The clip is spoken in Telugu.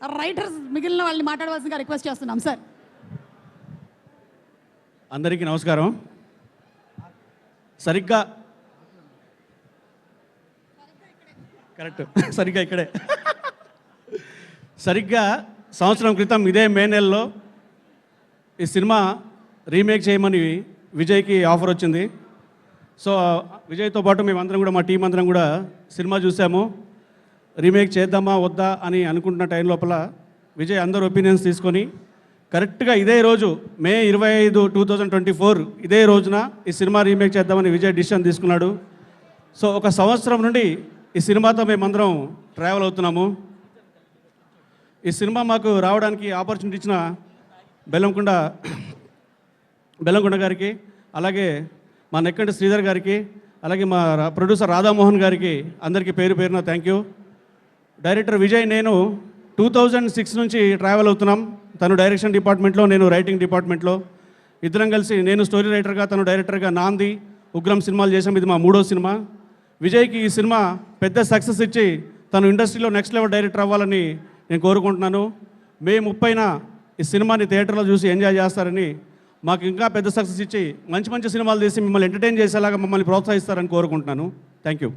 రైటర్స్ మిగిలిన వాళ్ళని మాట్లాడవలసిందిగా రిక్వెస్ట్ చేస్తున్నాం సార్. అందరికీ నమస్కారం. సరిగ్గా ఇక్కడే సరిగ్గా సంవత్సరం క్రితం ఇదే మే నెలలో ఈ సినిమా రీమేక్ చేయమని విజయ్కి ఆఫర్ వచ్చింది. సో విజయ్తో పాటు మేమందరం కూడా, మా టీం అందరం కూడా సినిమా చూసాము. రీమేక్ చేద్దామా వద్దా అని అనుకుంటున్న టైం లోపల విజయ్ అందరు ఒపీనియన్స్ తీసుకొని కరెక్ట్గా ఇదే రోజు మే 25, 2024 ఇదే రోజున ఈ సినిమా రీమేక్ చేద్దామని విజయ్ డిసిషన్ తీసుకున్నాడు. సో ఒక సంవత్సరం నుండి ఈ సినిమాతో మేమందరం ట్రావెల్ అవుతున్నాము. ఈ సినిమా మాకు రావడానికి ఆపర్చునిటీ ఇచ్చిన బెల్లంకొండ గారికి, అలాగే మా నెక్కంటి శ్రీధర్ గారికి, అలాగే మా ప్రొడ్యూసర్ రాధామోహన్ గారికి అందరికీ పేరు పేరున థ్యాంక్ యూ. డైరెక్టర్ విజయ్ నేను 2006 నుంచి ట్రావెల్ అవుతున్నాం. తను డైరెక్షన్ డిపార్ట్మెంట్లో, నేను రైటింగ్ డిపార్ట్మెంట్లో. ఇద్దరం కలిసి నేను స్టోరీ రైటర్గా, తను డైరెక్టర్గా నాంది, ఉగ్రం సినిమాలు చేసాం. ఇది మా 3వ సినిమా. విజయ్కి ఈ సినిమా పెద్ద సక్సెస్ ఇచ్చి తను ఇండస్ట్రీలో నెక్స్ట్ లెవెల్ డైరెక్టర్ అవ్వాలని నేను కోరుకుంటున్నాను. మే 30న ఈ సినిమాని థియేటర్లో చూసి ఎంజాయ్ చేస్తారని, మాకు ఇంకా పెద్ద సక్సెస్ ఇచ్చి మంచి మంచి సినిమాలు తీసి మిమ్మల్ని ఎంటర్టైన్ చేసేలాగా మమ్మల్ని ప్రోత్సహిస్తారని కోరుకుంటున్నాను. Thank you.